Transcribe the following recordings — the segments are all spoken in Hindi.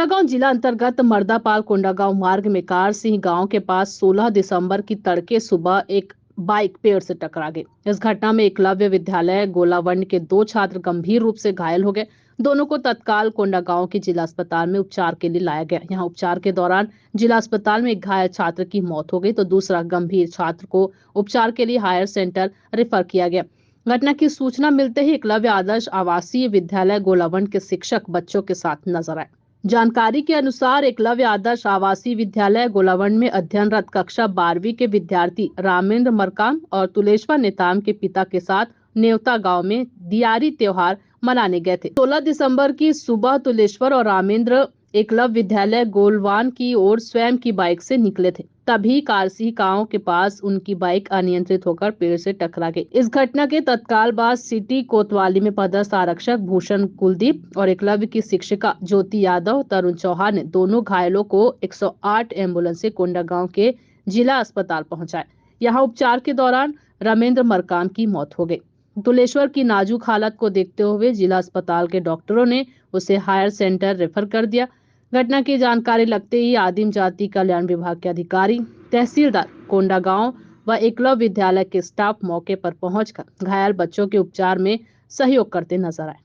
कोंडागांव जिला अंतर्गत मर्दापाल कोंडागांव मार्ग में कारसिंह गांव के पास 16 दिसंबर की तड़के सुबह एक बाइक पेड़ से टकरा गई। इस घटना में एकलव्य विद्यालय गोलावंड के 2 छात्र गंभीर रूप से घायल हो गए। दोनों को तत्काल कोंडागांव के जिला अस्पताल में उपचार के लिए लाया गया। यहां उपचार के दौरान जिला अस्पताल में एक घायल छात्र की मौत हो गई तो दूसरा गंभीर छात्र को उपचार के लिए हायर सेंटर रेफर किया गया। घटना की सूचना मिलते ही एकलव्य आदर्श आवासीय विद्यालय गोलावंड के शिक्षक बच्चों के साथ नजर आए। जानकारी के अनुसार एकलव्य आदर्श आवासीय विद्यालय गोलावंड में अध्ययनरत कक्षा 12वीं के विद्यार्थी रामेंद्र मरकाम और तुलेश्वर नेताम के पिता के साथ नेवता गांव में दियारी त्योहार मनाने गए थे। 16 दिसंबर की सुबह तुलेश्वर और रामेंद्र एकलव्य विद्यालय गोलवान की ओर स्वयं की बाइक से निकले थे। तभी कारसिंह गांव के पास उनकी बाइक अनियंत्रित होकर पेड़ से टकरा गई। इस घटना के तत्काल बाद सिटी कोतवाली में पदस्थ आरक्षक भूषण कुलदीप और एकलव्य की शिक्षिका ज्योति यादव तरुण चौहान ने दोनों घायलों को 108 एम्बुलेंस से कोंडागांव के जिला अस्पताल पहुंचाए। यहाँ उपचार के दौरान रामेंद्र मरकाम की मौत हो गई। तुलेश्वर की नाजुक हालत को देखते हुए जिला अस्पताल के डॉक्टरों ने उसे हायर सेंटर रेफर कर दिया। घटना की जानकारी लगते ही आदिम जाति कल्याण विभाग के अधिकारी, तहसीलदार कोंडागांव व एकलव्य विद्यालय के स्टाफ मौके पर पहुंचकर घायल बच्चों के उपचार में सहयोग करते नजर आए।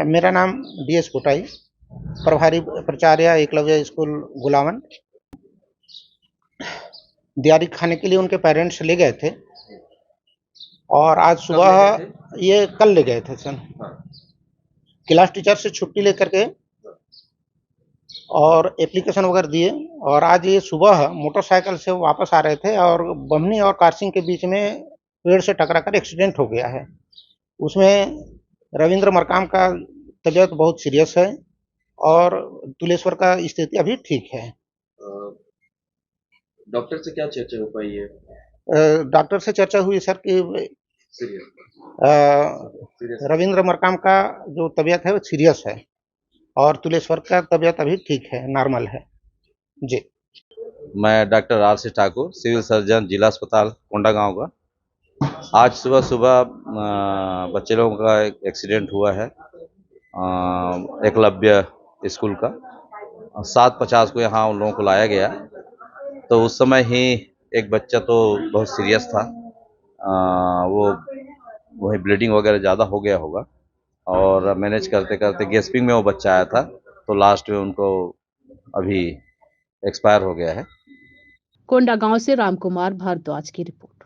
मेरा नाम DS कोटाई, प्रभारी प्राचार्य एकलव्य स्कूल गुलावन। दियारी खाने के लिए उनके पेरेंट्स ले गए थे और आज सुबह ये कल ले गए थे सर। क्लास टीचर से छुट्टी लेकर के और एप्लीकेशन वगैरह दिए और आज ये सुबह मोटरसाइकिल से वापस आ रहे थे और बमनी और कारसिंह के बीच में पेड़ से टकराकर एक्सीडेंट हो गया है। उसमें रविंद्र मरकाम का तबीयत बहुत सीरियस है और तुलेश्वर का स्थिति अभी ठीक है। डॉक्टर से क्या चर्चा हो पाई है? डॉक्टर से चर्चा हुई सर कि रविंद्र मरकाम का जो तबीयत है वो सीरियस है और तुलेश्वर का तबीयत अभी ठीक है, नॉर्मल है जी। मैं doctor RC Thakur, civil surgeon, जिला अस्पताल कोंडागांव का। आज सुबह सुबह बच्चे लोगों का एक एक्सीडेंट हुआ है एकलव्य स्कूल का। 7:50 को यहाँ उन लोगों को लाया गया तो उस समय ही एक बच्चा तो बहुत सीरियस था, वो वही ब्लीडिंग वगैरह ज़्यादा हो गया होगा और मैनेज करते करते गैस्पिंग में वो बच्चा आया था तो लास्ट में उनको अभी एक्सपायर हो गया है। कोंडागांव से रामकुमार भारद्वाज की रिपोर्ट।